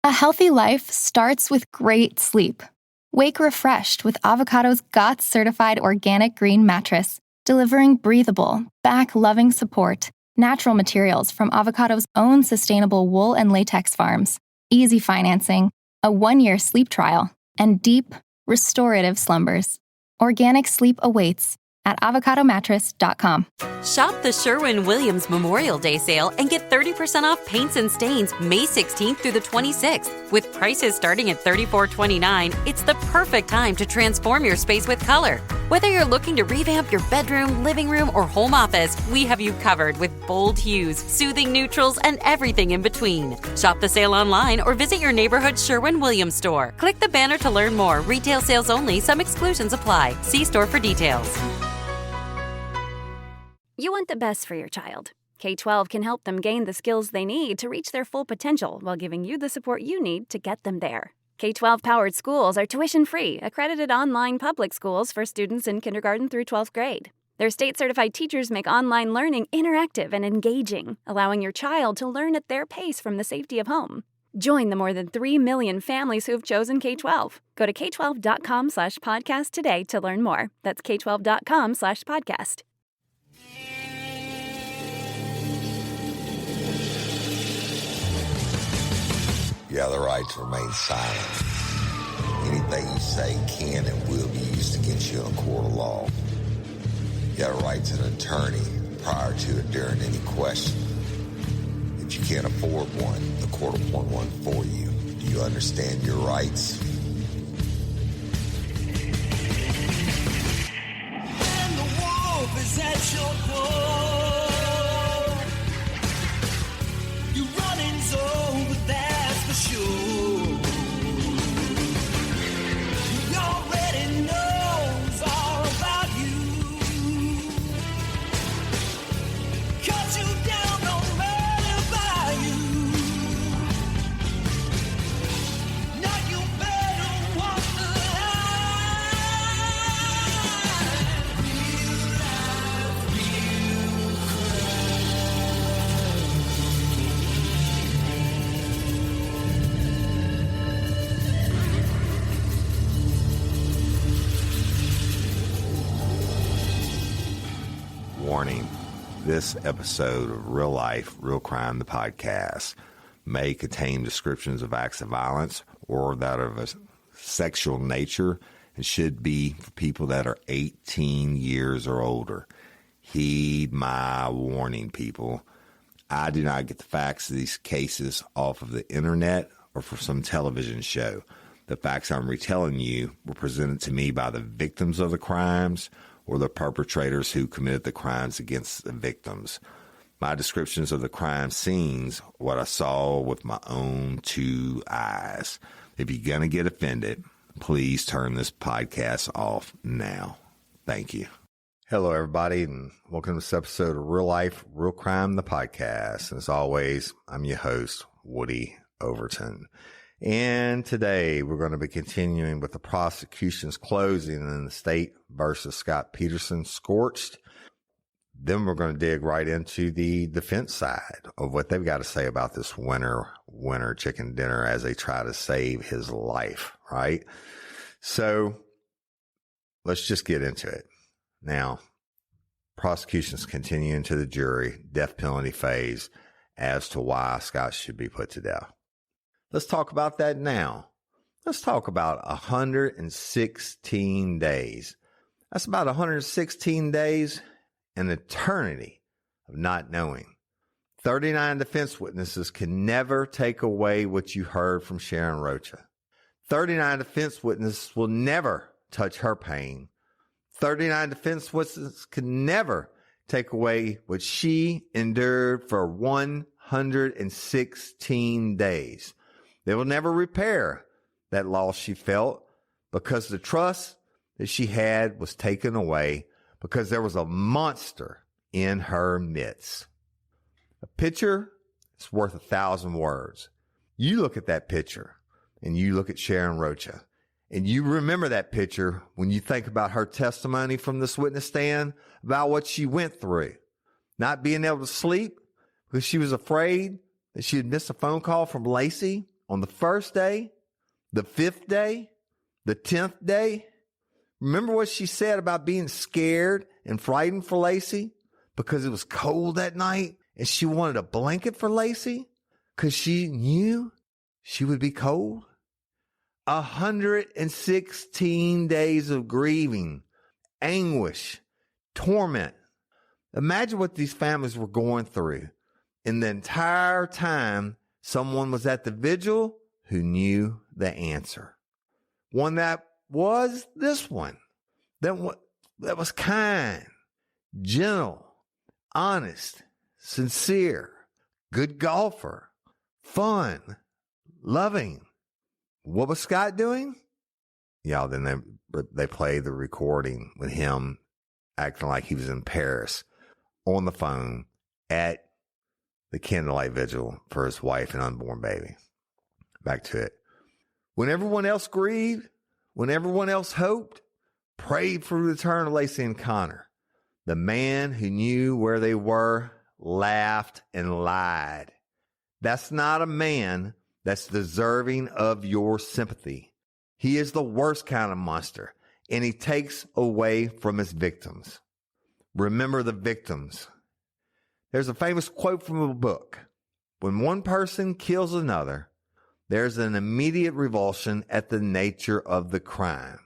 A healthy life starts with great sleep. Wake refreshed with Avocado's GOTS-certified organic green mattress, delivering breathable, back-loving support, natural materials from Avocado's own sustainable wool and latex farms, easy financing, a 1-year sleep trial, and deep, restorative slumbers. Organic sleep awaits at avocadomattress.com. Shop the Sherwin-Williams Memorial Day sale and get 30% off paints and stains May 16th through the 26th. With prices starting at $34.29, it's the perfect time to transform your space with color. Whether you're looking to revamp your bedroom, living room, or home office, we have you covered with bold hues, soothing neutrals, and everything in between. Shop the sale online or visit your neighborhood Sherwin-Williams store. Click the banner to learn more. Retail sales only. Some exclusions apply. See store for details. You want the best for your child. K-12 can help them gain the skills they need to reach their full potential while giving you the support you need to get them there. K-12-powered schools are tuition-free, accredited online public schools for students in kindergarten through 12th grade. Their state-certified teachers make online learning interactive and engaging, allowing your child to learn at their pace from the safety of home. Join the more than 3 million families who have chosen K-12. Go to k12.com/podcast today to learn more. That's k12.com/podcast. You have the right to remain silent. Anything you say can and will be used against you in a court of law. You have a right to an attorney prior to and during any question. If you can't afford one, the court will appoint one for you. Do you understand your rights? And the wolf is at your door. You're running so, but that's for sure. He already knows all about you. Cut you down, no matter by you. Now you better walk the line. Real life, real Warning, this episode of Real Life, Real Crime, the podcast, may contain descriptions of acts of violence or that of a sexual nature and should be for people that are 18 years or older. Heed my warning, people. I do not get the facts of these cases off of the internet or from some television show. The facts I'm retelling you were presented to me by the victims of the crimes or the perpetrators who committed the crimes against the victims. My descriptions of the crime scenes, what I saw with my own 2 eyes. If you're going to get offended, please turn this podcast off now. Thank you. Hello, everybody, and welcome to this episode of Real Life, Real Crime, the podcast. And as always, I'm your host, Woody Overton. And today we're going to be continuing with the prosecution's closing in the state versus Scott Peterson, Scorched. Then we're going to dig right into the defense side of what they've got to say about this winner chicken dinner as they try to save his life, right? So let's just get into it. Now, prosecution's continuing to the jury, death penalty phase as to why Scott should be put to death. Let's talk about that now. Let's talk about 116 days. That's about 116 days, an eternity of not knowing. 39 defense witnesses can never take away what you heard from Sharon Rocha. 39 defense witnesses will never touch her pain. 39 defense witnesses can never take away what she endured for 116 days. They will never repair that loss she felt because the trust that she had was taken away because there was a monster in her midst. A picture is worth 1,000 words. You look at that picture and you look at Sharon Rocha and you remember that picture when you think about her testimony from this witness stand about what she went through. Not being able to sleep because she was afraid that she had missed a phone call from Lacey on the first day, the 5th day, the 10th day? Remember what she said about being scared and frightened for Laci because it was cold that night and she wanted a blanket for Laci because she knew she would be cold? 116 days of grieving, anguish, torment. Imagine what these families were going through. And the entire time, someone was at the vigil who knew the answer. One that was this one. That was kind, gentle, honest, sincere, good golfer, fun, loving. What was Scott doing? Yeah, then they played the recording with him acting like he was in Paris on the phone at the candlelight vigil for his wife and unborn baby. Back to it. When everyone else grieved, when everyone else hoped, prayed for the return of Lacey and Connor, the man who knew where they were laughed and lied. That's not a man that's deserving of your sympathy. He is the worst kind of monster, and he takes away from his victims. Remember the victims. There's a famous quote from a book. When one person kills another, there's an immediate revulsion at the nature of the crime.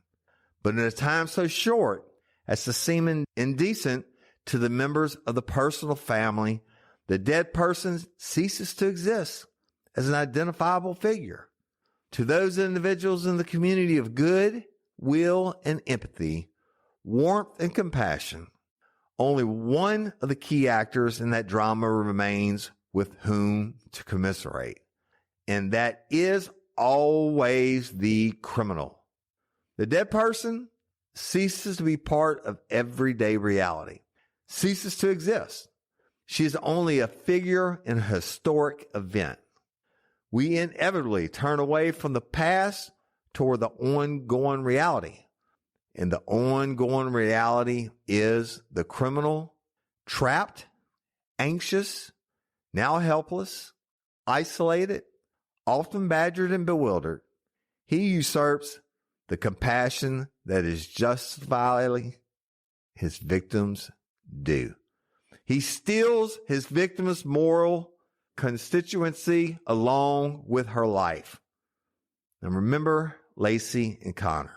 But in a time so short as to seem indecent to the members of the personal family, the dead person ceases to exist as an identifiable figure. To those individuals in the community of good, will, and empathy, warmth and compassion, only one of the key actors in that drama remains with whom to commiserate, and that is always the criminal. The dead person ceases to be part of everyday reality, ceases to exist. She is only a figure in a historic event. We inevitably turn away from the past toward the ongoing reality. And the ongoing reality is the criminal, trapped, anxious, now helpless, isolated, often badgered and bewildered. He usurps the compassion that is justifiably his victims due. He steals his victim's moral constituency along with her life. And remember Lacey and Connor.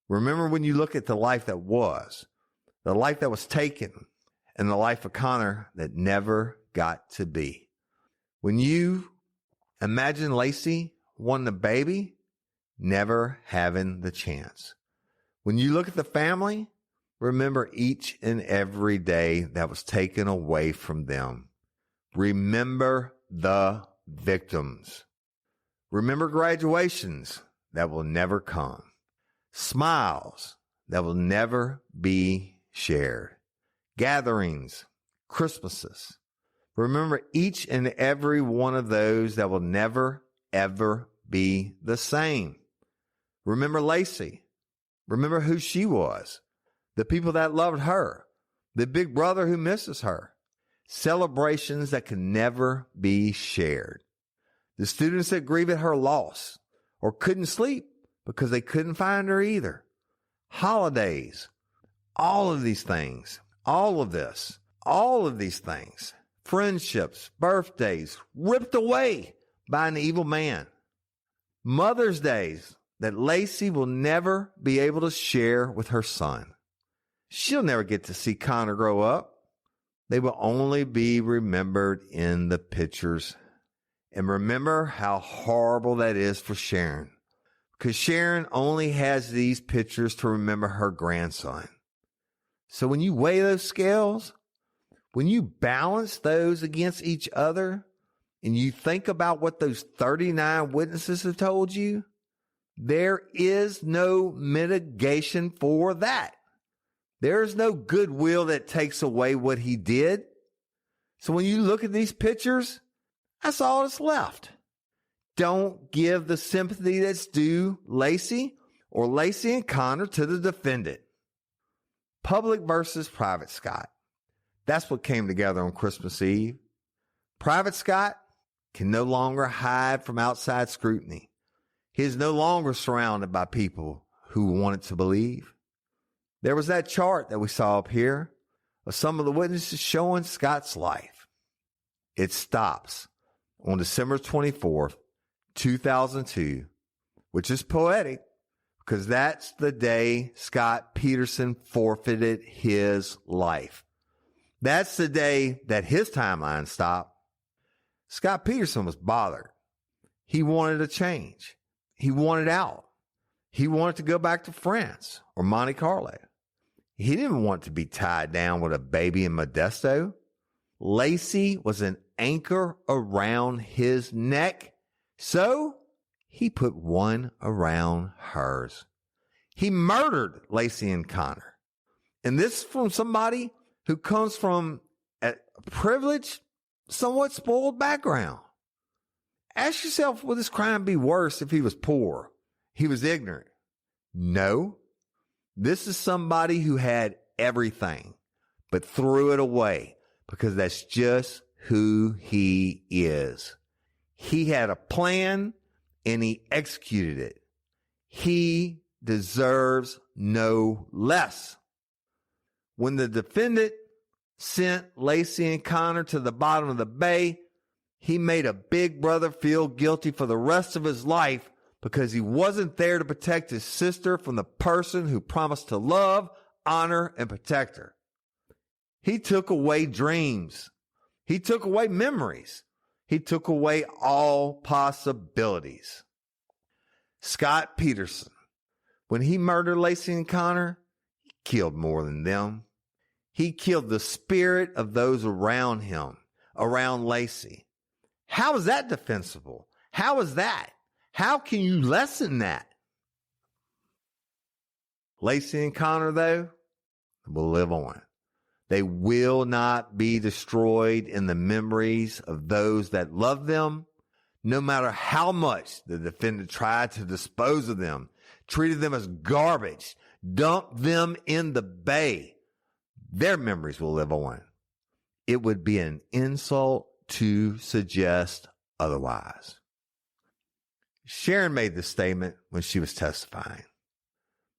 Remember when you look at the life that was, the life that was taken, and the life of Connor that never got to be. When you imagine Laci wanting a baby, never having the chance. When you look at the family, remember each and every day that was taken away from them. Remember the victims. Remember graduations that will never come. Smiles that will never be shared. Gatherings, Christmases. Remember each and every one of those that will never, ever be the same. Remember Laci. Remember who she was. The people that loved her. The big brother who misses her. Celebrations that can never be shared. The students that grieve at her loss or couldn't sleep because they couldn't find her either. Holidays. All of these things. All of this. All of these things. Friendships. Birthdays. Ripped away by an evil man. Mother's Days that Laci will never be able to share with her son. She'll never get to see Connor grow up. They will only be remembered in the pictures. And remember how horrible that is for Sharon. Because Sharon only has these pictures to remember her grandson. So when you weigh those scales, when you balance those against each other, and you think about what those 39 witnesses have told you, there is no mitigation for that. There is no goodwill that takes away what he did. So when you look at these pictures, that's all that's left. Don't give the sympathy that's due Laci or Lacey and Connor to the defendant. Public versus Private Scott. That's what came together on Christmas Eve. Private Scott can no longer hide from outside scrutiny. He is no longer surrounded by people who wanted to believe. There was that chart that we saw up here of some of the witnesses showing Scott's life. It stops on December 24th, 2002, which is poetic because that's the day Scott Peterson forfeited his life. That's the day that his timeline stopped. Scott Peterson was bothered. He wanted a change. He wanted out. He wanted to go back to France or Monte Carlo. He didn't want to be tied down with a baby in Modesto. Laci was an anchor around his neck, so he put one around hers. He murdered Lacey and Connor. And this is from somebody who comes from a privileged, somewhat spoiled background. Ask yourself, would this crime be worse if he was poor? He was ignorant? No. This is somebody who had everything, but threw it away because that's just who he is. He had a plan and he executed it. He deserves no less. When the defendant sent Lacey and Connor to the bottom of the bay, he made a big brother feel guilty for the rest of his life because he wasn't there to protect his sister from the person who promised to love, honor, and protect her. He took away dreams. He took away memories. He took away all possibilities. Scott Peterson, when he murdered Lacey and Connor, he killed more than them. He killed the spirit of those around him, around Lacey. How is that defensible? How is that? How can you lessen that? Lacey and Connor, though, will live on. They will not be destroyed in the memories of those that love them, no matter how much the defendant tried to dispose of them, treated them as garbage, dumped them in the bay. Their memories will live on. It would be an insult to suggest otherwise. Sharon made this statement when she was testifying.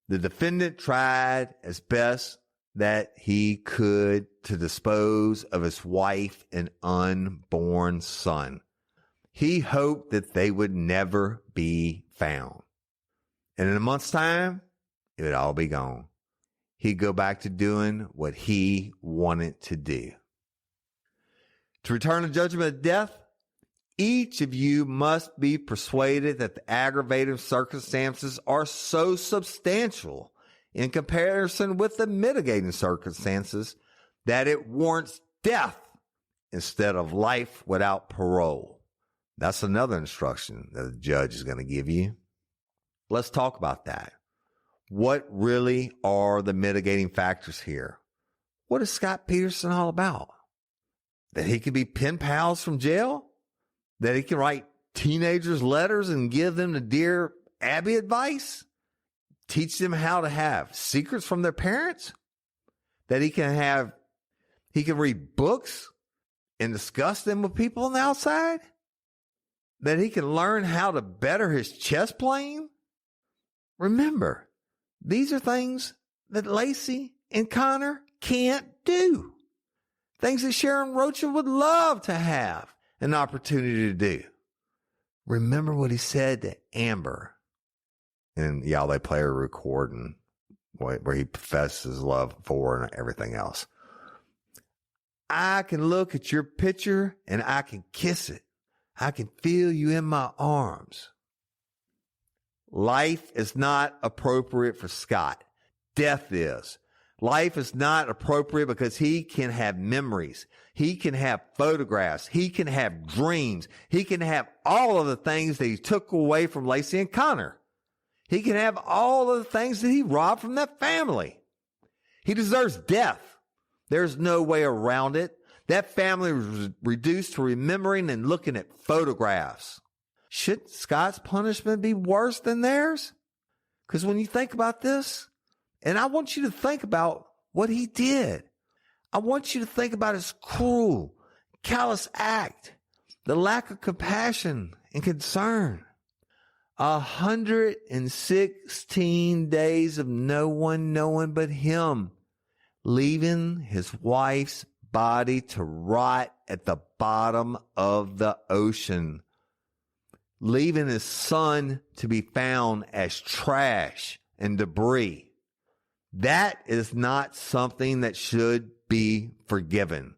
The defendant tried as best that he could to dispose of his wife and unborn son. He hoped that they would never be found. And in a month's time, it would all be gone. He'd go back to doing what he wanted to do. To return to judgment of death, each of you must be persuaded that the aggravating circumstances are so substantial in comparison with the mitigating circumstances that it warrants death instead of life without parole. That's another instruction that the judge is going to give you. Let's talk about that. What really are the mitigating factors here? What is Scott Peterson all about? That he can be pen pals from jail? That he can write teenagers letters and give them the Dear Abby advice? Teach them how to have secrets from their parents? That he can read books and discuss them with people on the outside? That he can learn how to better his chess playing? Remember, these are things that Lacey and Connor can't do. Things that Sharon Rocha would love to have an opportunity to do. Remember what he said to Amber. And y'all, they play a recording where he professes love for her and everything else. I can look at your picture and I can kiss it. I can feel you in my arms. Life is not appropriate for Scott. Death is. Life is not appropriate because he can have memories. He can have photographs. He can have dreams. He can have all of the things that he took away from Lacey and Connor. He can have all of the things that he robbed from that family. He deserves death. There's no way around it. That family was reduced to remembering and looking at photographs. Should Scott's punishment be worse than theirs? Because when you think about this, and I want you to think about what he did. I want you to think about his cruel, callous act the lack of compassion and concern. 116 days of no one knowing but him, leaving his wife's body to rot at the bottom of the ocean, leaving his son to be found as trash and debris. That is not something that should be forgiven.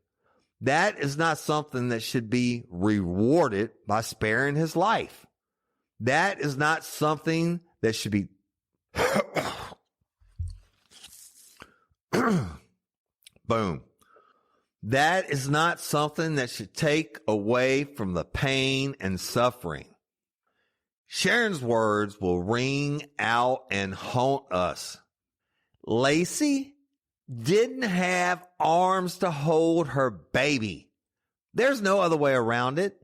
That is not something that should be rewarded by sparing his life. That is not something that should be boom. That is not something that should take away from the pain and suffering. Sharon's words will ring out and haunt us. Laci didn't have arms to hold her baby. There's no other way around it.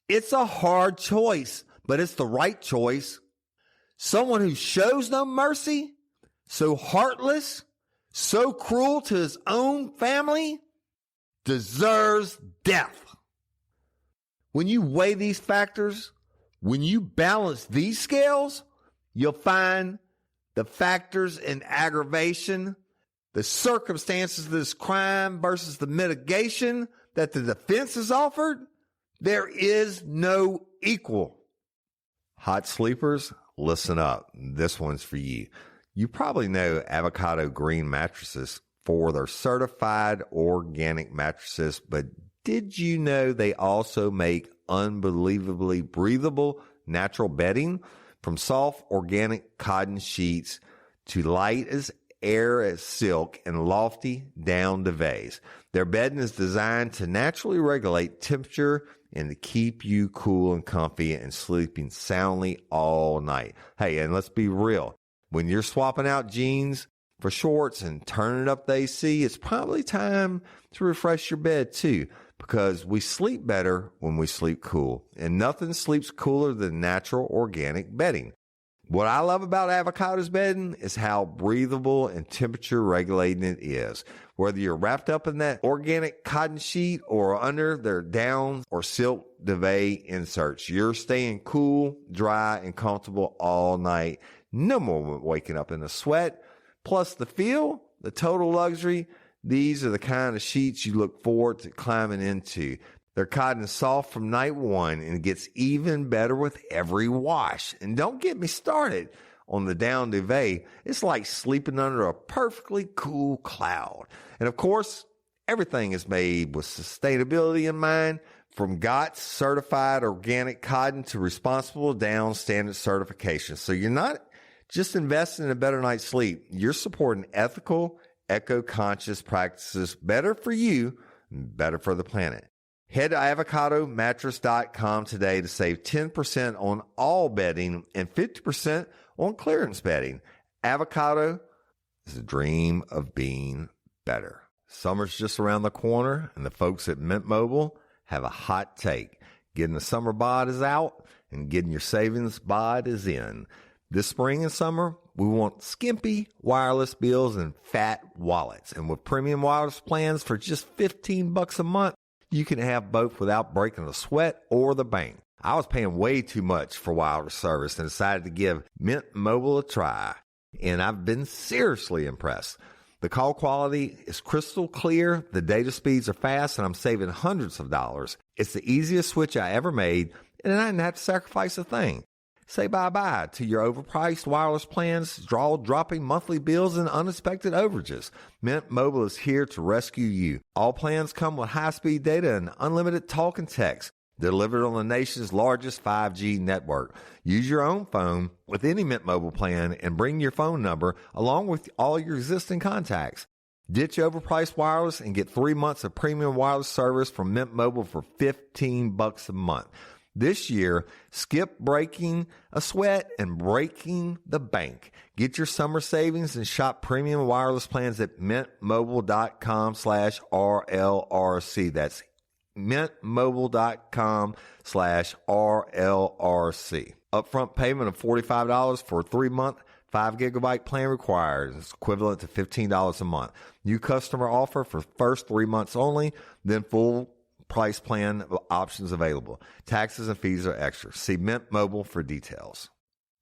It's a hard choice, but it's the right choice. Someone who shows no mercy, so heartless, so cruel to his own family, deserves death. When you weigh these factors, when you balance these scales, you'll find the factors in aggravation, the circumstances of this crime versus the mitigation that the defense has offered. There is no equal. Hot sleepers, listen up. This one's for you. You probably know Avocado Green mattresses for their certified organic mattresses, but did you know they also make unbelievably breathable natural bedding? From soft organic cotton sheets to light as air as silk and lofty down duvets. Their bedding is designed to naturally regulate temperature and to keep you cool and comfy and sleeping soundly all night. Hey, and let's be real. When you're swapping out jeans for shorts and turning up the AC, it's probably time to refresh your bed too, because we sleep better when we sleep cool, and nothing sleeps cooler than natural organic bedding. What I love about Avocado's bedding is how breathable and temperature regulating it is. Whether you're wrapped up in that organic cotton sheet or under their down or silk duvet inserts, you're staying cool, dry, and comfortable all night. No more waking up in a sweat. Plus the feel, the total luxury. These are the kind of sheets you look forward to climbing into. Their cotton is soft from night one and it gets even better with every wash. And don't get me started on the down duvet. It's like sleeping under a perfectly cool cloud. And of course, everything is made with sustainability in mind, from GOTS certified organic cotton to responsible down standard certification. So you're not just investing in a better night's sleep. You're supporting ethical, eco-conscious practices, better for you and better for the planet. Head to avocadomattress.com today to save 10% on all bedding and 50% on clearance bedding. Avocado is a dream of being better. Summer's just around the corner, and the folks at Mint Mobile have a hot take. Getting the summer bod is out, and getting your savings bod is in. This spring and summer, we want skimpy wireless bills and fat wallets. And with premium wireless plans for just $15 a month, you can have both without breaking a sweat or the bank. I was paying way too much for wireless service and decided to give Mint Mobile a try. And I've been seriously impressed. The call quality is crystal clear, the data speeds are fast, and I'm saving hundreds of dollars. It's the easiest switch I ever made, and I didn't have to sacrifice a thing. Say bye-bye to your overpriced wireless plans, dropping monthly bills, and unexpected overages. Mint Mobile is here to rescue you. All plans come with high-speed data and unlimited talk and text, delivered on the nation's largest 5G network. Use your own phone with any Mint Mobile plan and bring your phone number along with all your existing contacts. Ditch overpriced wireless and get 3 months of premium wireless service from Mint Mobile for $15 a month. This year, skip breaking a sweat and breaking the bank. Get your summer savings and shop premium wireless plans at mintmobile.com/RLRC. That's mintmobile.com/RLRC. Upfront payment of $45 for a 3-month, 5-gigabyte plan required. It's equivalent to $15 a month. New customer offer for first 3 months only, then full price plan options available. Taxes and fees are extra. See Mint Mobile for details.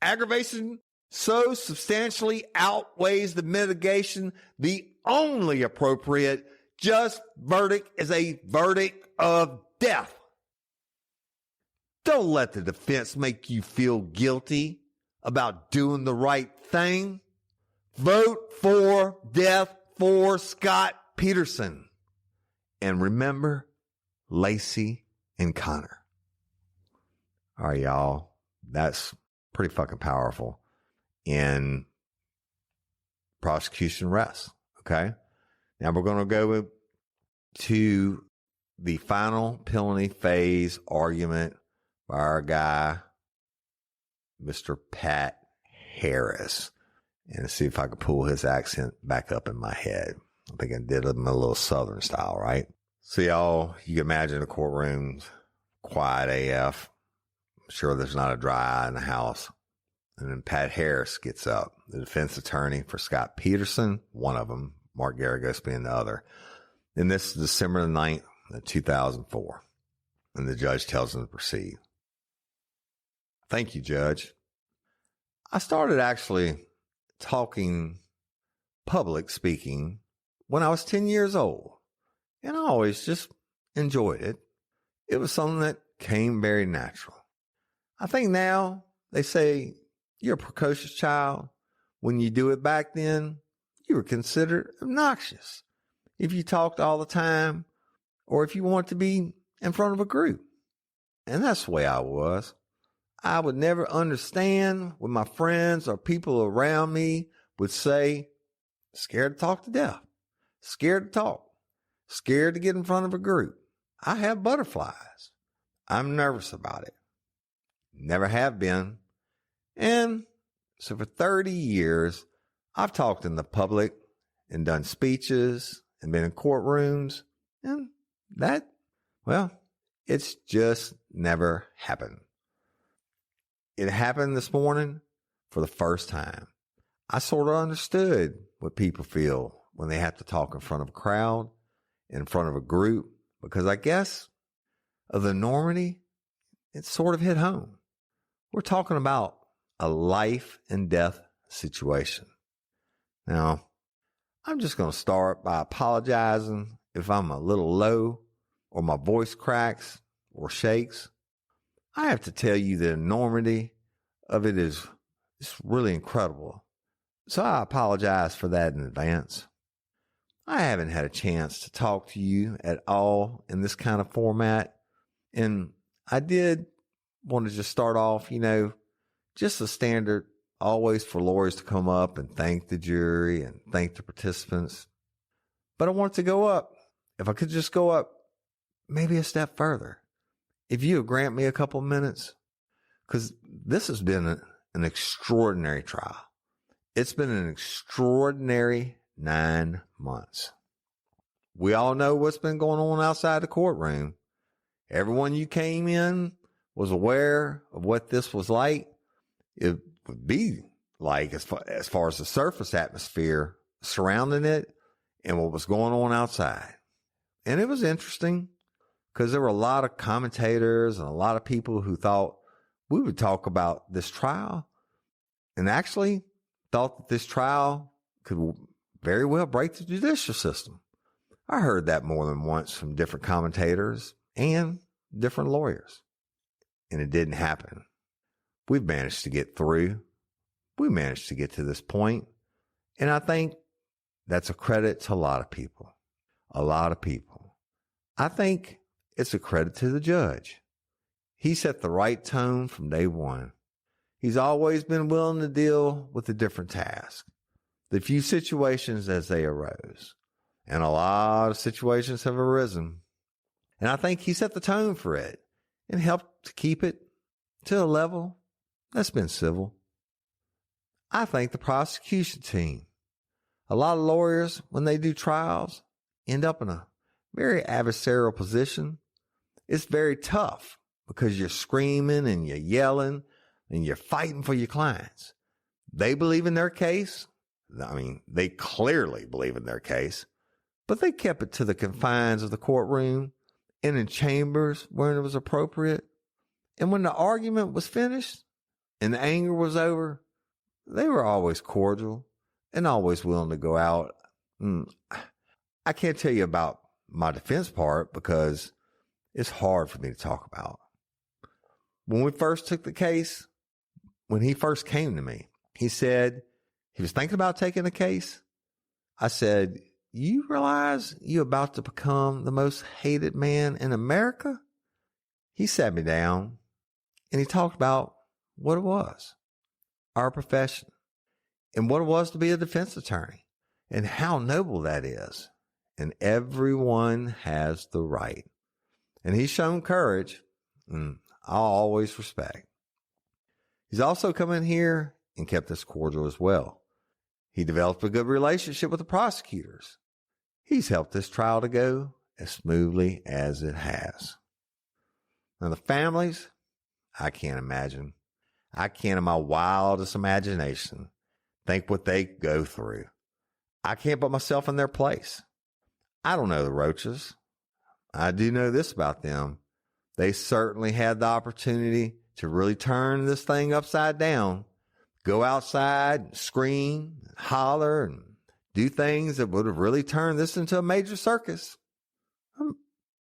Aggravation so substantially outweighs the mitigation, the only appropriate just verdict is a verdict of death. Don't let the defense make you feel guilty about doing the right thing. Vote for death for Scott Peterson. And remember, Lacey and Connor. All right, y'all. That's pretty fucking powerful. In prosecution rests. Okay. Now we're going to go to the final penalty phase argument by our guy, Mr. Pat Harris. And see if I could pull his accent back up in my head. I think I did him a little Southern style, right? So y'all, you can imagine the courtroom's quiet AF. I'm sure there's not a dry eye in the house. And then Pat Harris gets up, the defense attorney for Scott Peterson, one of them, Mark Garagos being the other. And this is December the 9th, 2004. And the judge tells him to proceed. Thank you, Judge. I started actually talking public speaking when I was 10 years old. And I always just enjoyed it. It was something that came very natural. I think now they say you're a precocious child. When you do it back then, you were considered obnoxious if you talked all the time or if you want to be in front of a group. And that's the way I was. I would never understand when my friends or people around me would say, scared to talk to death, scared to talk, scared to get in front of a group. I have butterflies. I'm nervous about it. Never have been. And so for 30 years, I've talked in the public and done speeches and been in courtrooms. And that, well, it's just never happened. It happened this morning for the first time. I sort of understood what people feel when they have to talk in front of a crowd, in front of a group, because I guess of the enormity, it sort of hit home. We're talking about a life and death situation. Now, I'm just going to start by apologizing if I'm a little low or my voice cracks or shakes. I have to tell you the enormity of it is really incredible. So I apologize for that in advance. I haven't had a chance to talk to you at all in this kind of format. And I did want to just start off, just a standard, always for lawyers to come up and thank the jury and thank the participants. But I want to go up. If I could just go up maybe a step further. If you would grant me a couple of minutes, because this has been an extraordinary trial. It's been an extraordinary 9 months. We all know what's been going on outside the courtroom. Everyone you came in was aware of what this was like. It would be like as far as the surface atmosphere surrounding it and what was going on outside. And it was interesting because there were a lot of commentators and a lot of people who thought we would talk about this trial and actually thought that this trial could very well break the judicial system. I heard that more than once from different commentators and different lawyers. And it didn't happen. We've managed to get through. We managed to get to this point. And I think that's a credit to a lot of people. A lot of people. I think it's a credit to the judge. He set the right tone from day one. He's always been willing to deal with the different tasks, the few situations as they arose. And a lot of situations have arisen. And I think he set the tone for it and helped to keep it to a level that's been civil. I thank the prosecution team. A lot of lawyers, when they do trials, end up in a very adversarial position. It's very tough because you're screaming and you're yelling and you're fighting for your clients. They believe in their case. I mean, they clearly believe in their case, but they kept it to the confines of the courtroom and in chambers when it was appropriate. And when the argument was finished and the anger was over, they were always cordial and always willing to go out. I can't tell you about my defense part because it's hard for me to talk about. When we first took the case, when he first came to me, he said he was thinking about taking the case. I said, you realize you're about to become the most hated man in America? He sat me down and he talked about what it was, our profession, and what it was to be a defense attorney and how noble that is. And everyone has the right. And he's shown courage. I'll always respect. He's also come in here and kept us cordial as well. He developed a good relationship with the prosecutors. He's helped this trial to go as smoothly as it has. Now the families, I can't imagine. I can't in my wildest imagination think what they go through. I can't put myself in their place. I don't know the Roaches. I do know this about them. They certainly had the opportunity to really turn this thing upside down, go outside, scream, holler, and do things that would have really turned this into a major circus.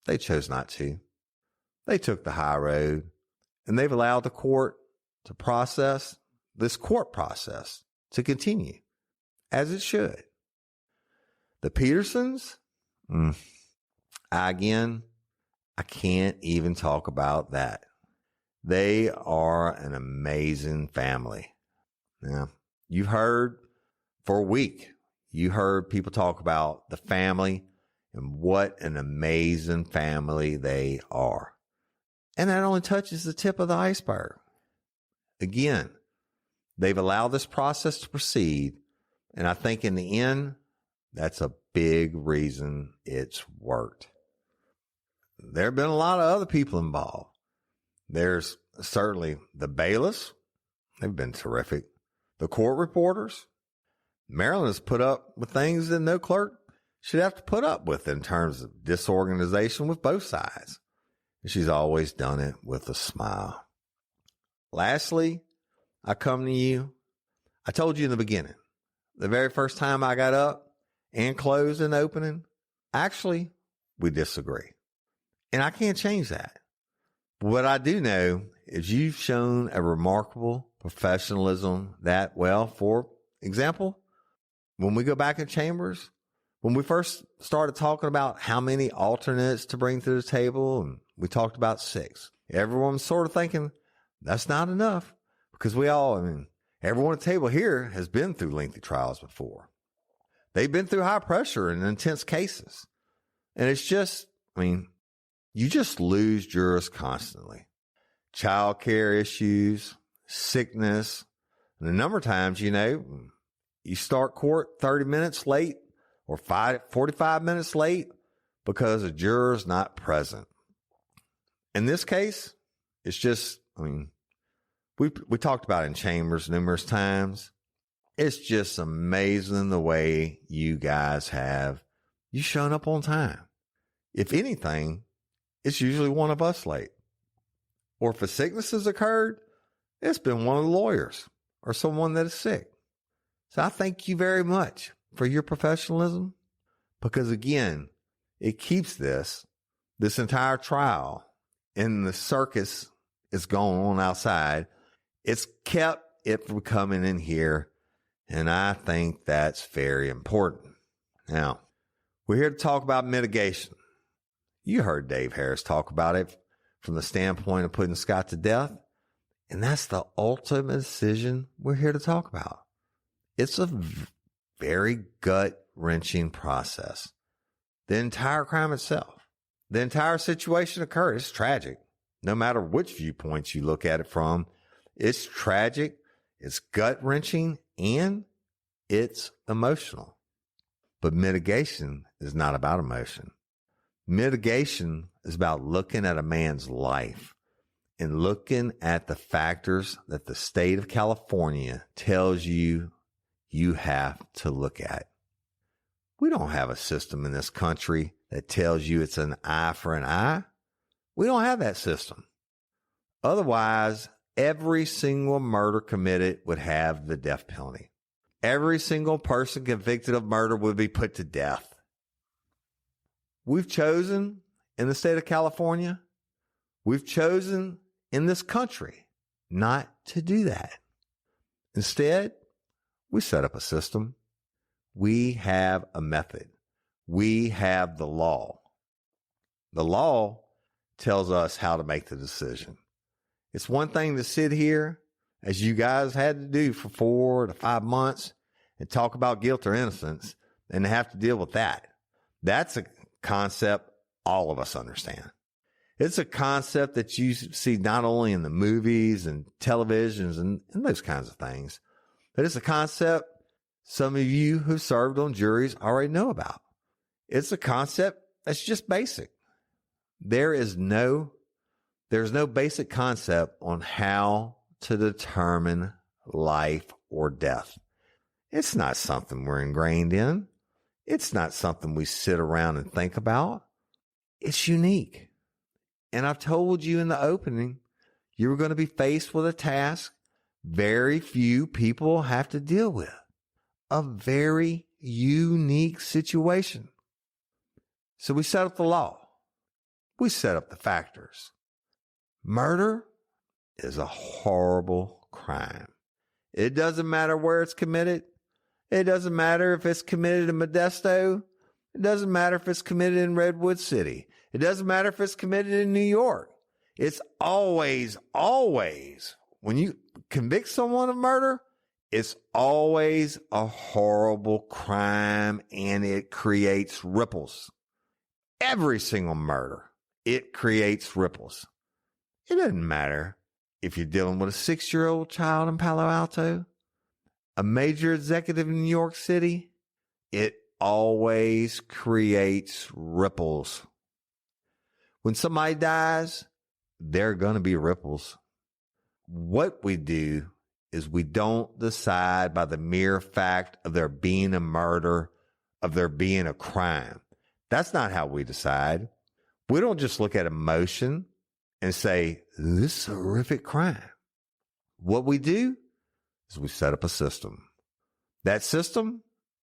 They chose not to. They took the high road, and they've allowed the court to process, this court process, to continue, as it should. The Petersons, I can't even talk about that. They are an amazing family. Now, you've heard for a week, you heard people talk about the family and what an amazing family they are. And that only touches the tip of the iceberg. Again, they've allowed this process to proceed. And I think in the end, that's a big reason it's worked. There have been a lot of other people involved. There's certainly the bailiffs. They've been terrific. The court reporters. Maryland has put up with things that no clerk should have to put up with in terms of disorganization with both sides. And she's always done it with a smile. Lastly, I come to you. I told you in the beginning, the very first time I got up and closed an opening, actually, we disagree. And I can't change that. But what I do know is you've shown a remarkable professionalism that, well, for example, when we go back in chambers, when we first started talking about how many alternates to bring to the table, and we talked about 6, everyone's sort of thinking that's not enough because everyone at the table here has been through lengthy trials before. They've been through high pressure and intense cases. And it's just, you just lose jurors constantly. Child care issues, sickness, and a number of times, you start court 30 minutes late or 45 minutes late because a juror's not present. In this case, it's just, we talked about it in chambers numerous times. It's just amazing the way you guys have you shown up on time. If anything, it's usually one of us late. Or if a sickness has occurred, it's been one of the lawyers or someone that is sick. So I thank you very much for your professionalism because, again, it keeps this entire trial and the circus is going on outside. It's kept it from coming in here, and I think that's very important. Now, we're here to talk about mitigation. You heard Dave Harris talk about it from the standpoint of putting Scott to death, and that's the ultimate decision we're here to talk about. It's a very gut-wrenching process. The entire crime itself, the entire situation occurred. It's tragic. No matter which viewpoints you look at it from, it's tragic, it's gut-wrenching, and it's emotional. But mitigation is not about emotion. Mitigation is about looking at a man's life and looking at the factors that the state of California tells you you have to look at. We don't have a system in this country that tells you it's an eye for an eye. We don't have that system. Otherwise, every single murder committed would have the death penalty. Every single person convicted of murder would be put to death. We've chosen in the state of California, we've chosen in this country not to do that. Instead, we set up a system. We have a method. We have the law. The law tells us how to make the decision. It's one thing to sit here, as you guys had to do for 4 to 5 months, and talk about guilt or innocence, and to have to deal with that. That's a concept all of us understand. It's a concept that you see not only in the movies and televisions and those kinds of things, but it's a concept some of you who served on juries already know about. It's a concept that's just basic. There's no basic concept on how to determine life or death. It's not something we're ingrained in. It's not something we sit around and think about. It's unique. And I've told you in the opening, you were going to be faced with a task very few people have to deal with. A very unique situation. So we set up the law. We set up the factors. Murder is a horrible crime. It doesn't matter where it's committed. It doesn't matter if it's committed in Modesto. It doesn't matter if it's committed in Redwood City. It doesn't matter if it's committed in New York. It's always, when you convict someone of murder, it's always a horrible crime and it creates ripples. Every single murder, it creates ripples. It doesn't matter if you're dealing with a 6-year-old child in Palo Alto, a major executive in New York City, it always creates ripples. When somebody dies, there are going to be ripples. What we do is we don't decide by the mere fact of there being a murder, of there being a crime. That's not how we decide. We don't just look at emotion and say, this is a horrific crime. What we do is we set up a system. That system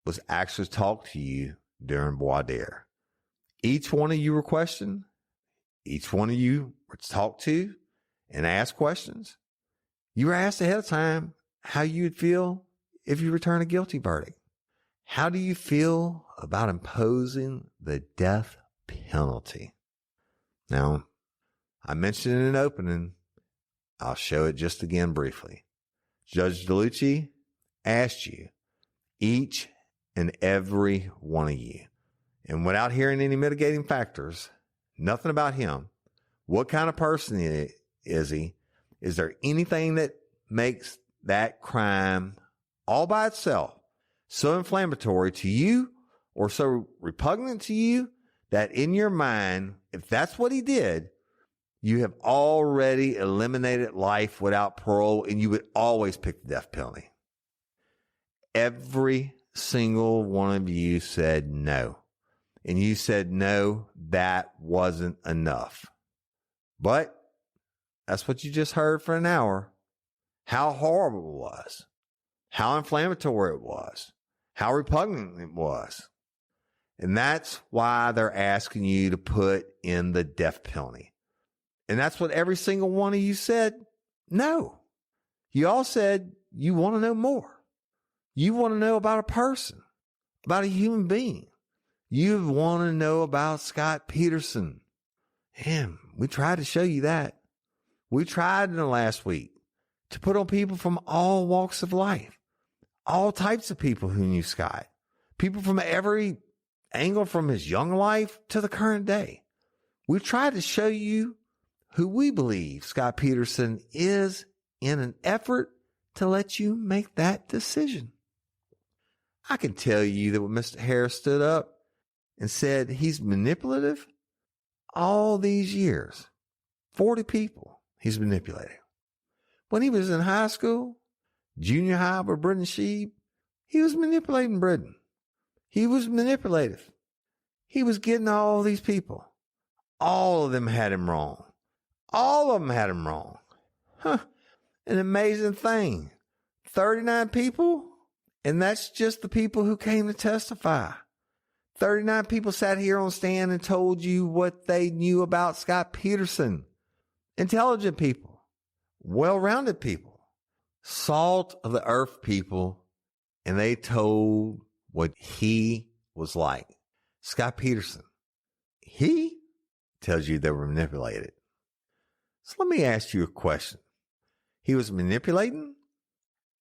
was actually talked to you during voir dire. Each one of you were questioned. Each one of you were talked to and asked questions. You were asked ahead of time how you would feel if you return a guilty verdict. How do you feel about imposing the death penalty? Now, I mentioned in an opening. I'll show it just again briefly. Judge DeLucci asked you, each and every one of you, and without hearing any mitigating factors, nothing about him, what kind of person is he? Is there anything that makes that crime all by itself so inflammatory to you or so repugnant to you that in your mind, if that's what he did, you have already eliminated life without parole and you would always pick the death penalty? Every single one of you said no. And you said no, that wasn't enough. But that's what you just heard for an hour. How horrible it was. How inflammatory it was. How repugnant it was. And that's why they're asking you to put in the death penalty. And that's what every single one of you said no. You all said you want to know more. You want to know about a person, about a human being. You want to know about Scott Peterson. And we tried to show you that. We tried in the last week to put on people from all walks of life, all types of people who knew Scott, people from every angle from his young life to the current day. We tried to show you who we believe Scott Peterson is in an effort to let you make that decision. I can tell you that when Mr. Harris stood up and said he's manipulative, all these years, 40 people he's manipulated. When he was in high school, junior high with Britton Sheeb, he was manipulating Britton. He was manipulative. He was getting all these people, All of them had him wrong. All of them had him wrong. Huh. An amazing thing. 39 people, and that's just the people who came to testify. 39 people sat here on stand and told you what they knew about Scott Peterson. Intelligent people, well-rounded people, salt of the earth people, and they told what he was like. Scott Peterson, he tells you they were manipulated. So let me ask you a question. He was manipulating?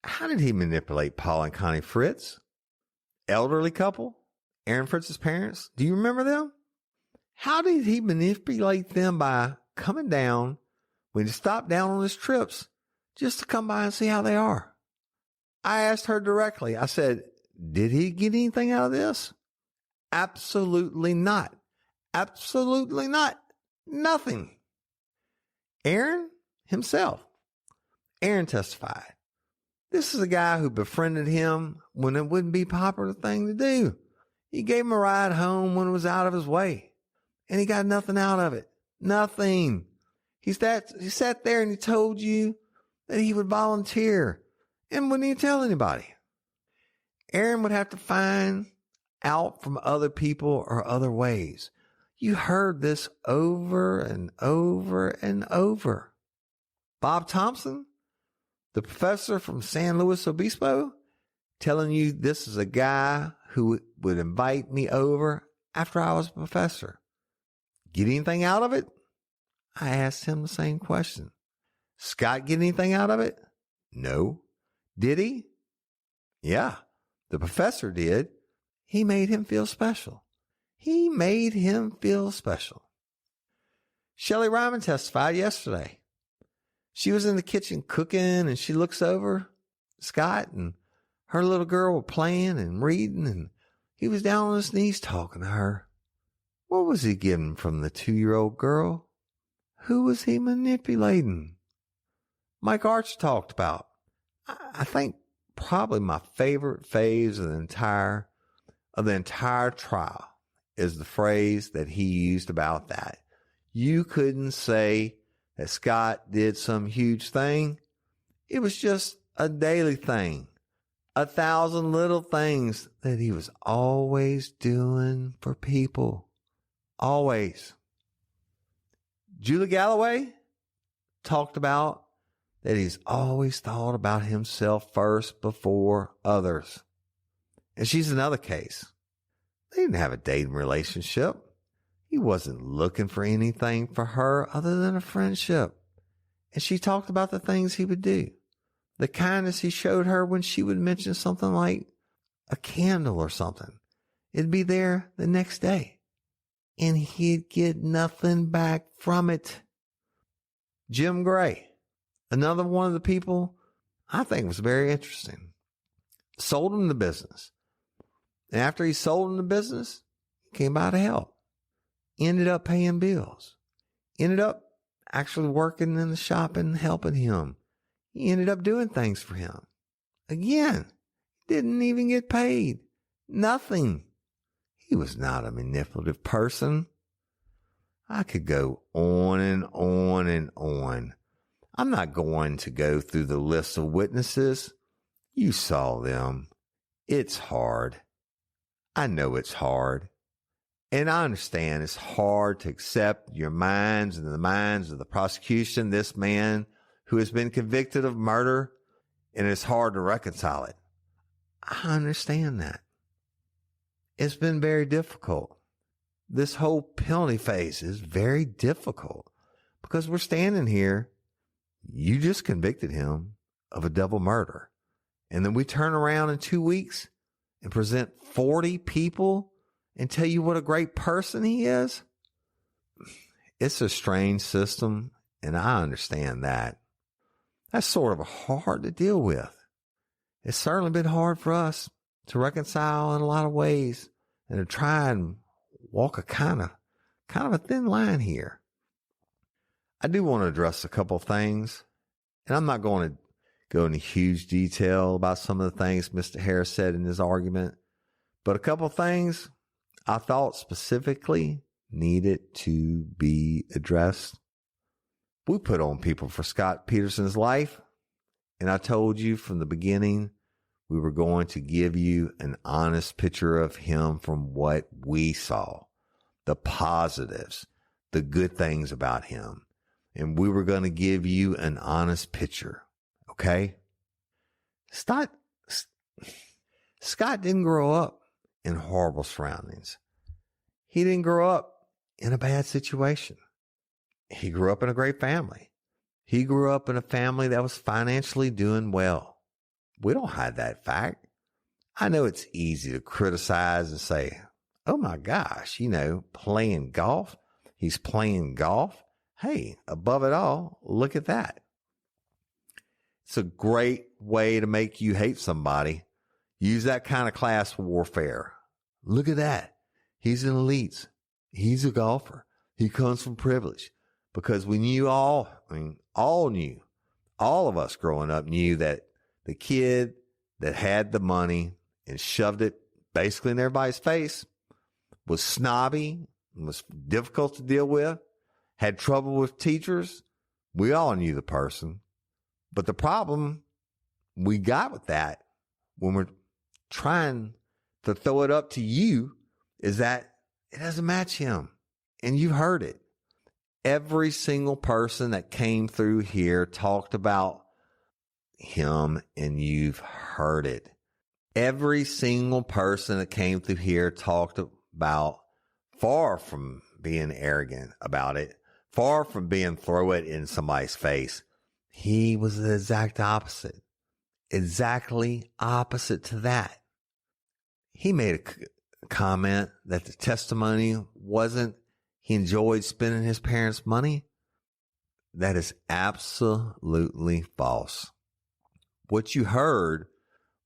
How did he manipulate Paul and Connie Fritz? Elderly couple? Aaron Fritz's parents? Do you remember them? How did he manipulate them by coming down when he stopped down on his trips just to come by and see how they are? I asked her directly. I said, did he get anything out of this? Absolutely not. Absolutely not. Nothing. Aaron himself. Aaron testified. This is a guy who befriended him when it wouldn't be a popular thing to do. He gave him a ride home when it was out of his way. And he got nothing out of it. Nothing. He sat there and he told you that he would volunteer and wouldn't even tell anybody. Aaron would have to find out from other people or other ways. You heard this over and over and over. Bob Thompson, the professor from San Luis Obispo, telling you this is a guy who would invite me over after I was a professor. Get anything out of it? I asked him the same question. Scott get anything out of it? No. Did he? Yeah, the professor did. He made him feel special. He made him feel special. Shelley Ryman testified yesterday. She was in the kitchen cooking and she looks over Scott and her little girl were playing and reading and he was down on his knees talking to her. What was he getting from the 2-year-old girl? Who was he manipulating? Mike Arch talked about, I think probably my favorite phase of the entire trial is the phrase that he used about that. You couldn't say that Scott did some huge thing. It was just a daily thing. 1,000 little things that he was always doing for people. Always. Julie Galloway talked about that he's always thought about himself first before others. And she's another case. They didn't have a dating relationship. He wasn't looking for anything for her other than a friendship. And she talked about the things he would do. The kindness he showed her when she would mention something like a candle or something. It'd be there the next day. And he'd get nothing back from it. Jim Gray, another one of the people I think was very interesting. Sold him the business. And after he sold him the business, he came by to help. Ended up paying bills. Ended up actually working in the shop and helping him. He ended up doing things for him. Again, didn't even get paid. Nothing. He was not a manipulative person. I could go on and on and on. I'm not going to go through the list of witnesses. You saw them. It's hard. I know it's hard. And I understand it's hard to accept your minds and the minds of the prosecution, this man who has been convicted of murder, and it's hard to reconcile it. I understand that. It's been very difficult. This whole penalty phase is very difficult because we're standing here. You just convicted him of a double murder. And then we turn around in 2 weeks and present 40 people and tell you what a great person he is. It's a strange system, and I understand that. That's sort of hard to deal with. It's certainly been hard for us to reconcile in a lot of ways and to try and walk a kind of a thin line here. I do want to address a couple of things, and I'm not going to go into huge detail about some of the things Mr. Harris said in his argument, but a couple of things I thought specifically needed to be addressed. We put on people for Scott Peterson's life, and I told you from the beginning we were going to give you an honest picture of him from what we saw, the positives, the good things about him, and we were going to give you an honest picture, okay? Scott didn't grow up in horrible surroundings. He didn't grow up in a bad situation. He grew up in a great family. He grew up in a family that was financially doing well. We don't hide that fact. I know it's easy to criticize and say, oh my gosh, playing golf. He's playing golf. Hey, above it all, look at that. It's a great way to make you hate somebody. Use that kind of class warfare. Look at that. He's an elite. He's a golfer. He comes from privilege. Because we knew all of us growing up knew that the kid that had the money and shoved it basically in everybody's face was snobby, was difficult to deal with, had trouble with teachers. We all knew the person. But the problem we got with that when we're trying to throw it up to you is that it doesn't match him. And you've heard it. Every single person that came through here talked about him, and you've heard it. Every single person that came through here talked about, far from being arrogant about it, far from being throw it in somebody's face. He was the exact opposite. Exactly opposite to that. He made a comment that the testimony wasn't he enjoyed spending his parents' money. That is absolutely false. What you heard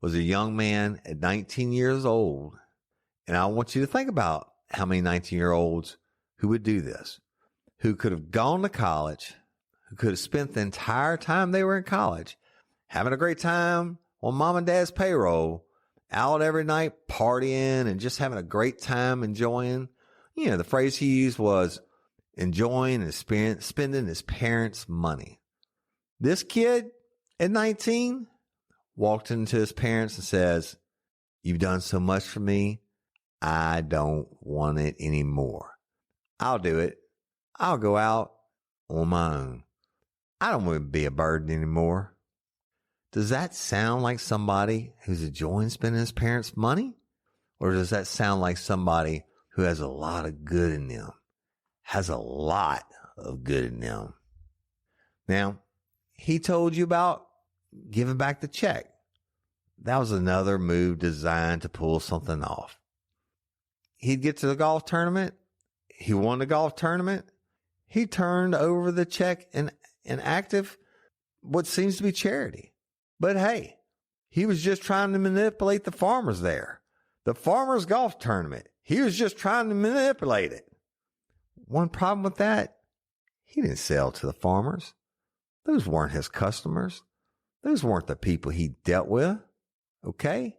was a young man at 19 years old. And I want you to think about how many 19-year-olds who would do this, who could have gone to college, who could have spent the entire time they were in college, having a great time on mom and dad's payroll, out every night partying and just having a great time enjoying. The phrase he used was enjoying and spending his parents' money. This kid at 19 walked into his parents and says, you've done so much for me. I don't want it anymore. I'll do it. I'll go out on my own. I don't want to be a burden anymore. Does that sound like somebody who's enjoying spending his parents' money? Or does that sound like somebody who has a lot of good in them? Has a lot of good in them. Now, he told you about giving back the check. That was another move designed to pull something off. He'd get to the golf tournament. He won the golf tournament. He turned over the check in active what seems to be charity. But hey, he was just trying to manipulate the farmers there. The farmers' golf tournament. He was just trying to manipulate it. One problem with that, he didn't sell to the farmers. Those weren't his customers. Those weren't the people he dealt with. Okay?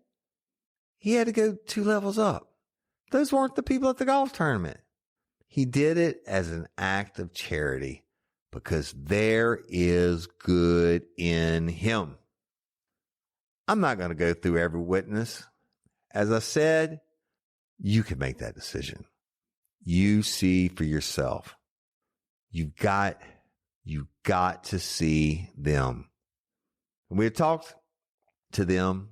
He had to go 2 levels up. Those weren't the people at the golf tournament. He did it as an act of charity because there is good in him. I'm not going to go through every witness. As I said, you can make that decision. You see for yourself. You've got to see them. And we had talked to them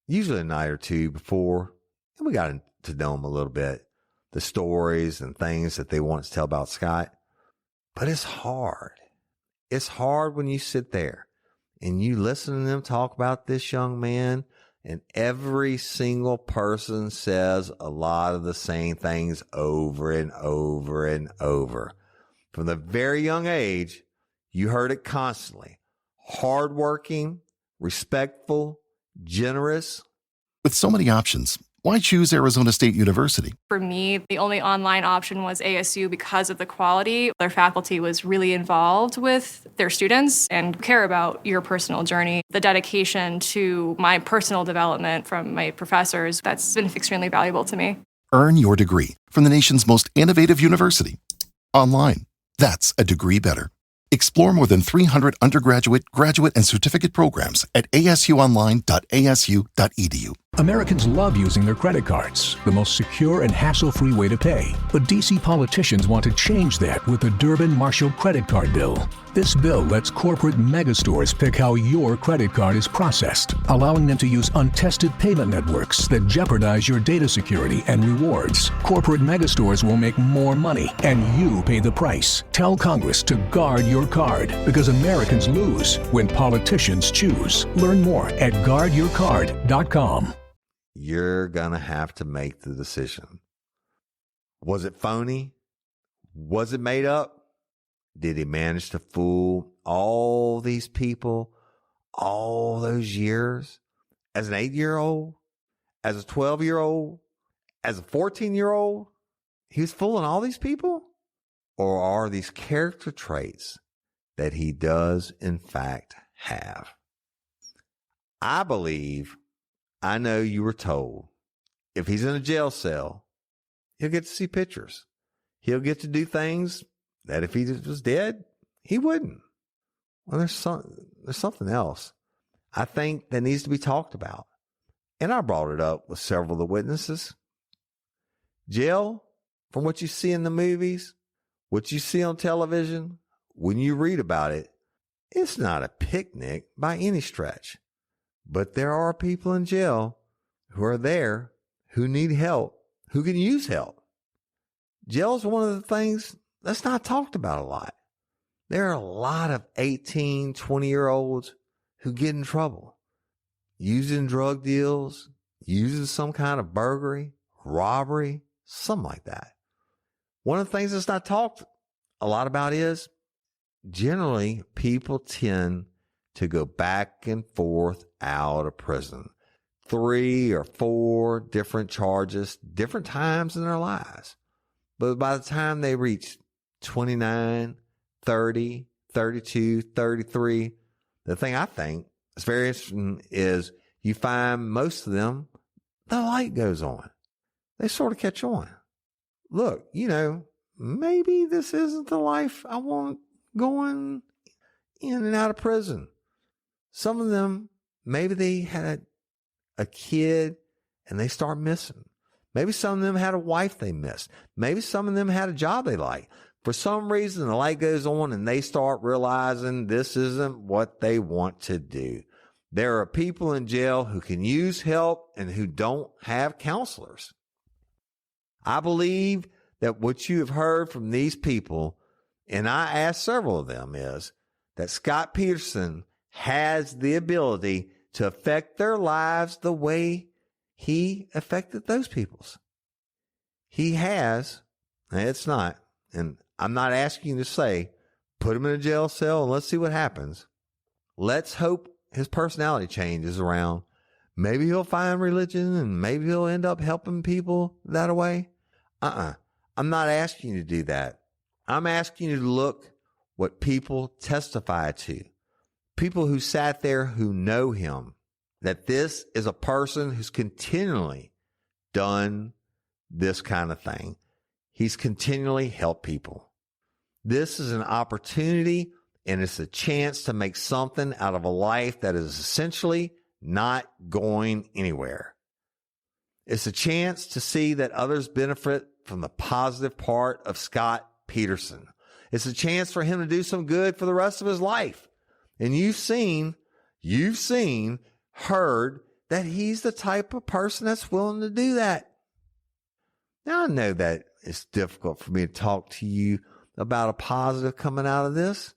usually a night or two before, and we got to know them a little bit, the stories and things that they want to tell about Scott. But it's hard. It's hard when you sit there and you listen to them talk about this young man, and every single person says a lot of the same things over and over and over. From the very young age, you heard it constantly. Hardworking, respectful, generous. With so many options, why choose Arizona State University? For me, the only online option was ASU because of the quality. Their faculty was really involved with their students and care about your personal journey. The dedication to my personal development from my professors, that's been extremely valuable to me. Earn your degree from the nation's most innovative university. Online. That's a degree better. Explore more than 300 undergraduate, graduate, and certificate programs at asuonline.asu.edu. Americans love using their credit cards, the most secure and hassle-free way to pay. But D.C. politicians want to change that with the Durbin-Marshall credit card bill. This bill lets corporate megastores pick how your credit card is processed, allowing them to use untested payment networks that jeopardize your data security and rewards. Corporate megastores will make more money, and you pay the price. Tell Congress to guard your card, because Americans lose when politicians choose. Learn more at guardyourcard.com. You're going to have to make the decision. Was it phony? Was it made up? Did he manage to fool all these people all those years? As an 8-year-old? As a 12-year-old? As a 14-year-old? He was fooling all these people? Or are these character traits that he does, in fact, have? I know you were told, if he's in a jail cell, he'll get to see pictures. He'll get to do things that if he was dead, he wouldn't. Well, there's something else I think that needs to be talked about. And I brought it up with several of the witnesses. Jail, from what you see in the movies, what you see on television, when you read about it, it's not a picnic by any stretch. But there are people in jail who are there, who need help, who can use help. Jail is one of the things that's not talked about a lot. There are a lot of 18, 20-year-olds who get in trouble, using drug deals, using some kind of burglary, robbery, something like that. One of the things that's not talked a lot about is generally people tend to go back and forth out of prison. 3 or 4 different charges, different times in their lives. But by the time they reach 29, 30, 32, 33, the thing I think is very interesting is you find most of them, the light goes on. They sort of catch on. Look, maybe this isn't the life I want going in and out of prison. Some of them, maybe they had a kid and they start missing. Maybe some of them had a wife they missed. Maybe some of them had a job they liked. For some reason, the light goes on and they start realizing this isn't what they want to do. There are people in jail who can use help and who don't have counselors. I believe that what you have heard from these people, and I asked several of them, is that Scott Peterson has the ability to affect their lives the way he affected those people's. He has, and it's not, and I'm not asking you to say, put him in a jail cell and let's see what happens. Let's hope his personality changes around. Maybe he'll find religion and maybe he'll end up helping people that way. I'm not asking you to do that. I'm asking you to look what people testify to. People who sat there who know him, that this is a person who's continually done this kind of thing. He's continually helped people. This is an opportunity and it's a chance to make something out of a life that is essentially not going anywhere. It's a chance to see that others benefit from the positive part of Scott Peterson. It's a chance for him to do some good for the rest of his life. And you've seen, heard that he's the type of person that's willing to do that. Now, I know that it's difficult for me to talk to you about a positive coming out of this.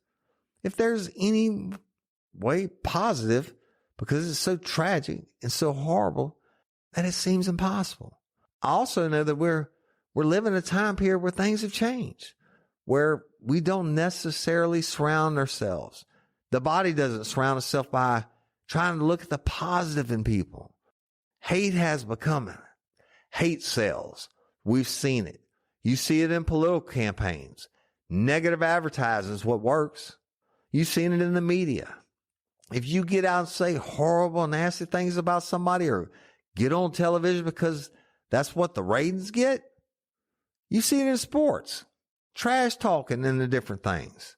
If there's any way positive, because it's so tragic and so horrible that it seems impossible. I also know that we're living a time period where things have changed, where we don't necessarily surround ourselves. The body doesn't surround itself by trying to look at the positive in people. Hate has become hate sells. We've seen it. You see it in political campaigns. Negative advertising is what works. You've seen it in the media. If you get out and say horrible, nasty things about somebody or get on television because That's what the ratings get? You see it in sports. Trash talking and the different things.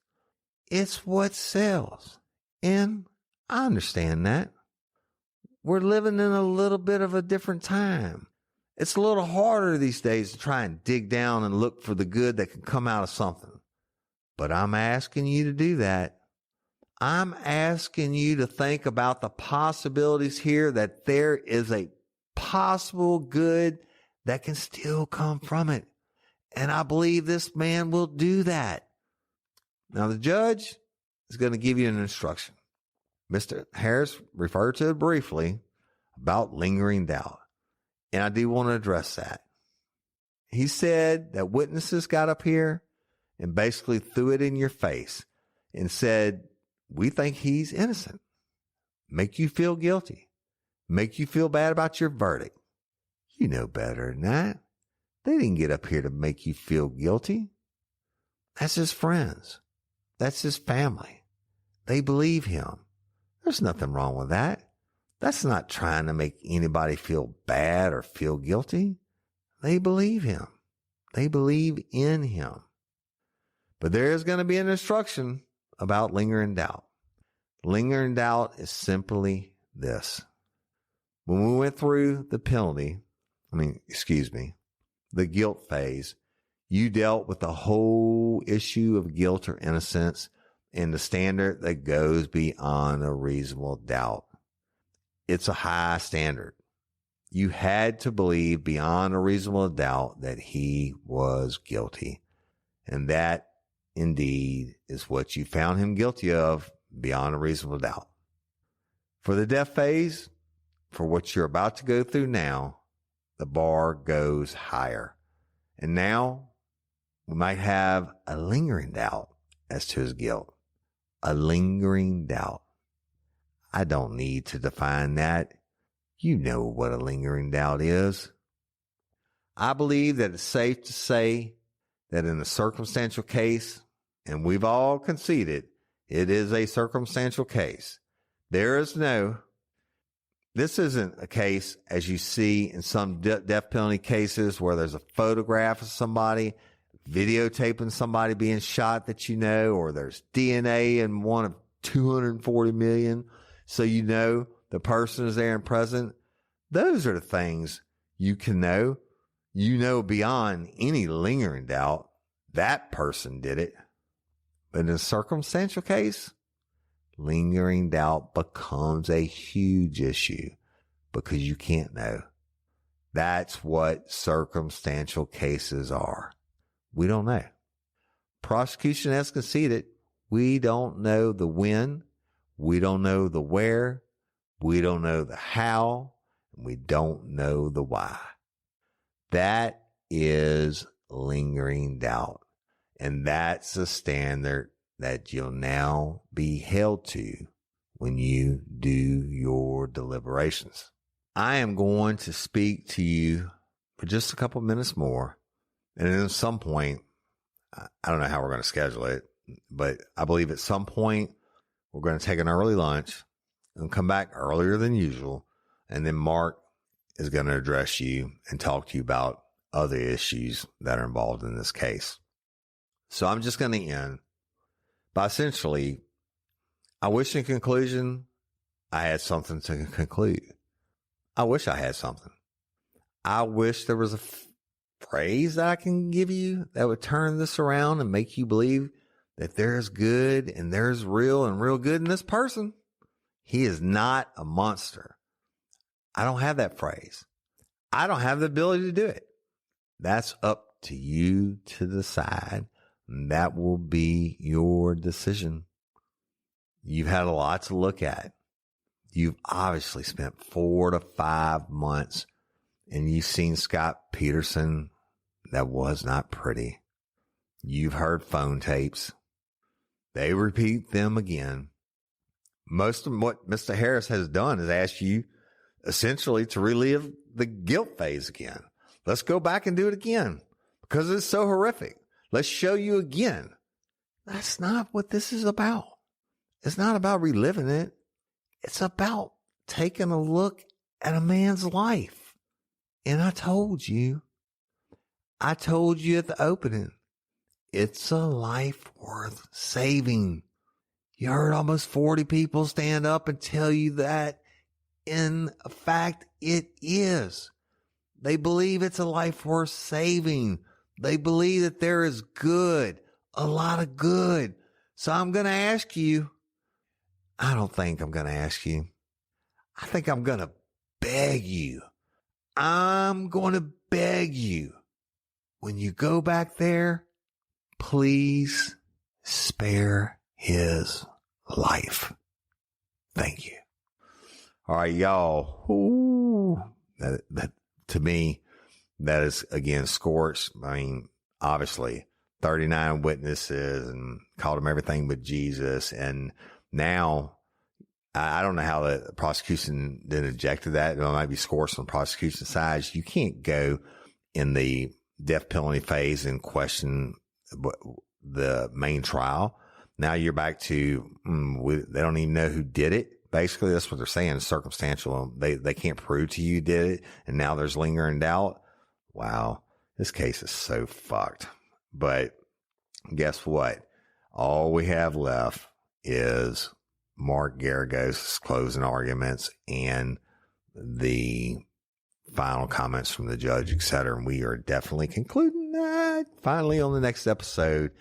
It's what sells. And I understand that. We're living in a little bit of a different time. It's a little harder these days to try and dig down and look for the good that can come out of something. But I'm asking you to do that. I'm asking you to think about the possibilities here, that there is a possible good that can still come from it. And I believe this man will do that. Now, the judge is going to give you an instruction. Mr. Harris referred to it briefly about lingering doubt. And I do want to address that. He said that witnesses got up here and basically threw it in your face and said, we think he's innocent. Make you feel guilty. Make you feel bad about your verdict. You know better than that. They didn't get up here to make you feel guilty. That's his friends. That's his family. They believe him. There's nothing wrong with that. That's not trying to make anybody feel bad or feel guilty. They believe him. They believe in him. But there is going to be an instruction about lingering doubt. Lingering doubt is simply this. When we went through the the guilt phase, you dealt with the whole issue of guilt or innocence and the standard that goes beyond a reasonable doubt. It's a high standard. You had to believe beyond a reasonable doubt that he was guilty. And that indeed is what you found him guilty of beyond a reasonable doubt. For the death phase, for what you're about to go through now, the bar goes higher. And now we might have a lingering doubt as to his guilt. A lingering doubt. I don't need to define that. You know what a lingering doubt is. I believe that it's safe to say that in a circumstantial case, and we've all conceded it is a circumstantial case, this isn't a case as you see in some death penalty cases where there's a photograph of somebody videotaping somebody being shot that you know, or there's DNA in one of 240 million. So you know the person is there and present. Those are the things you can know. You know beyond any lingering doubt that person did it. But in a circumstantial case, lingering doubt becomes a huge issue because you can't know. That's what circumstantial cases are. We don't know. Prosecution has conceded we don't know the when. We don't know the where, we don't know the how, and we don't know the why. That is lingering doubt. And that's a standard that you'll now be held to when you do your deliberations. I am going to speak to you for just a couple minutes more. And then at some point, I don't know how we're going to schedule it, but I believe at some point, we're going to take an early lunch and come back earlier than usual. And then Mark is going to address you and talk to you about other issues that are involved in this case. So I'm just going to end by essentially, I wish in conclusion, I had something to conclude. I wish I had something. I wish there was a phrase that I can give you that would turn this around and make you believe that there's good and there's real and real good in this person. He is not a monster. I don't have that phrase. I don't have the ability to do it. That's up to you to decide. And that will be your decision. You've had a lot to look at. You've obviously spent 4 to 5 months and you've seen Scott Peterson. That was not pretty. You've heard phone tapes. They repeat them again. Most of what Mr. Harris has done is ask you essentially to relive the guilt phase again. Let's go back and do it again because it's so horrific. Let's show you again. That's not what this is about. It's not about reliving it. It's about taking a look at a man's life And I told you at the opening, it's a life worth saving. You heard almost 40 people stand up and tell you that. In fact, it is. They believe it's a life worth saving. They believe that there is good, a lot of good. So I'm going to ask you. I don't think I'm going to ask you. I think I'm going to beg you. I'm going to beg you. When you go back there, please spare his life. Thank you. All right, y'all. Ooh, that to me, that is, again, Scorched. I mean, obviously, 39 witnesses and called them everything but Jesus. And now, I don't know how the prosecution then ejected that. It might be Scorched on the prosecution side. You can't go in the death penalty phase and question the main trial. Now you're back to, they don't even know who did it. Basically, that's what they're saying. It's circumstantial. They can't prove to you did it. And now there's lingering doubt. Wow. This case is so fucked. But guess what? All we have left is Mark Garagos' closing arguments and the final comments from the judge, etc. And we are definitely concluding that finally on the next episode.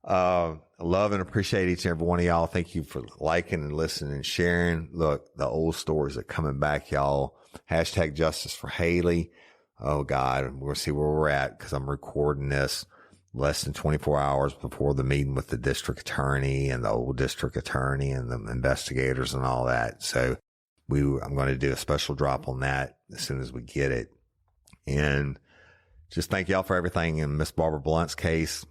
Love and appreciate each and every one of y'all. Thank you for liking and listening and sharing. Look, the old stories are coming back, y'all. Hashtag justice for Haley. Oh God, we're going to see where we're at because I'm recording this less than 24 hours before the meeting with the district attorney and the old district attorney and the investigators and all that. So I'm going to do a special drop on that as soon as we get it. And just thank y'all for everything. In Miss Barbara Blunt's case,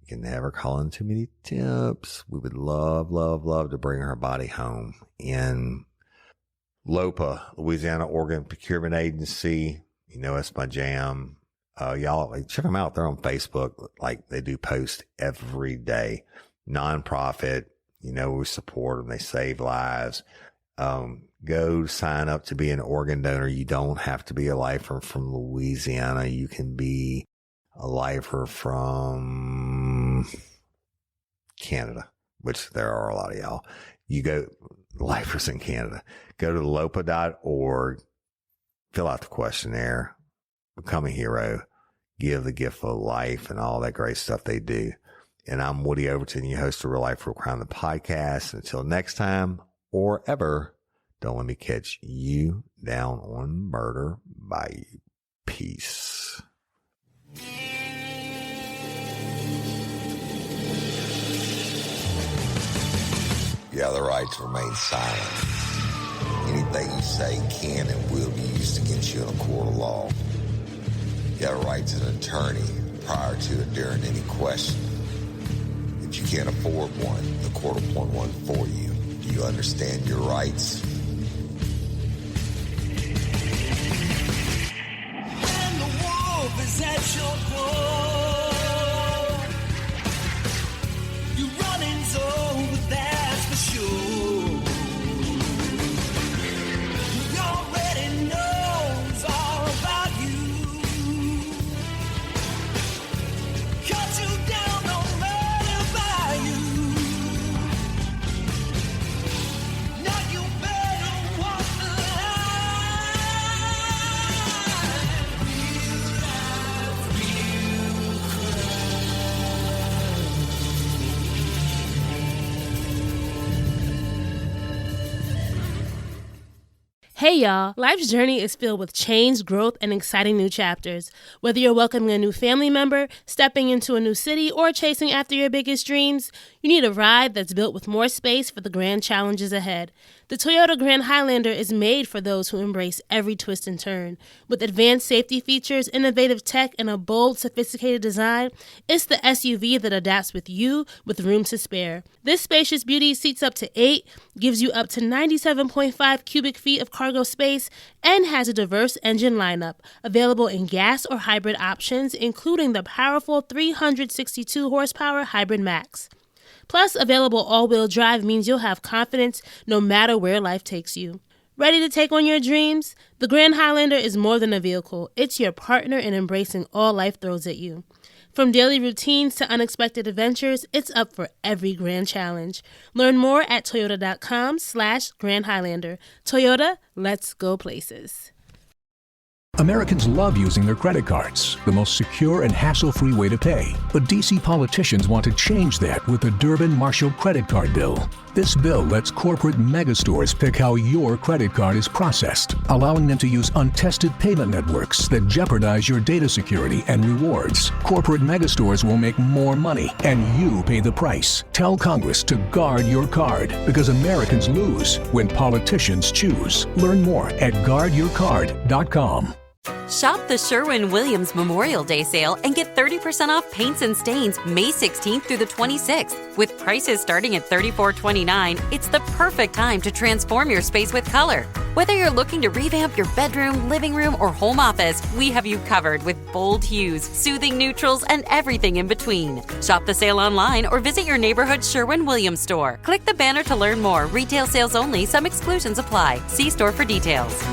you can never call in too many tips. We would love, love, love to bring her body home. In LOPA, Louisiana Organ Procurement Agency, you know, it's my jam. Y'all check them out. They're on Facebook. Like, they do post every day. Nonprofit, you know, we support them. They save lives. Go sign up to be an organ donor. You don't have to be a lifer from Louisiana. You can be a lifer from Canada, which there are a lot of y'all. You go, lifers in Canada, go to lopa.org, fill out the questionnaire, become a hero, give the gift of life and all that great stuff they do. And I'm Woody Overton, your host of Real Life, Real Crime, the podcast. Until next time or ever, don't let me catch you down on Murder Bayou. Peace. You have the right to remain silent. Anything you say can and will be used against you in a court of law. You have a right to an attorney prior to or during any question. If you can't afford one, the court will appoint one for you. Do you understand your rights? When the wolf is at your door, you run in zone, that's for sure. He already knows all about you. Cut you down on Murder Bayou. Now you better walk the line. Real life, real Hey y'all, life's journey is filled with change, growth, and exciting new chapters. Whether you're welcoming a new family member, stepping into a new city, or chasing after your biggest dreams, you need a ride that's built with more space for the grand challenges ahead. The Toyota Grand Highlander is made for those who embrace every twist and turn. With advanced safety features, innovative tech, and a bold, sophisticated design, it's the SUV that adapts with you with room to spare. This spacious beauty seats up to 8, gives you up to 97.5 cubic feet of cargo space, and has a diverse engine lineup, available in gas or hybrid options, including the powerful 362 horsepower Hybrid Max. Plus, available all-wheel drive means you'll have confidence no matter where life takes you. Ready to take on your dreams? The Grand Highlander is more than a vehicle. It's your partner in embracing all life throws at you. From daily routines to unexpected adventures, it's up for every grand challenge. Learn more at toyota.com/Grand Highlander. Toyota, let's go places. Americans love using their credit cards, the most secure and hassle-free way to pay. But D.C. politicians want to change that with the Durbin-Marshall credit card bill. This bill lets corporate megastores pick how your credit card is processed, allowing them to use untested payment networks that jeopardize your data security and rewards. Corporate megastores will make more money, and you pay the price. Tell Congress to guard your card, because Americans lose when politicians choose. Learn more at guardyourcard.com. Shop the Sherwin-Williams Memorial Day sale and get 30% off paints and stains May 16th through the 26th. With prices starting at $34.29, it's the perfect time to transform your space with color. Whether you're looking to revamp your bedroom, living room, or home office, we have you covered with bold hues, soothing neutrals, and everything in between. Shop the sale online or visit your neighborhood Sherwin-Williams store. Click the banner to learn more. Retail sales only. Some exclusions apply. See store for details.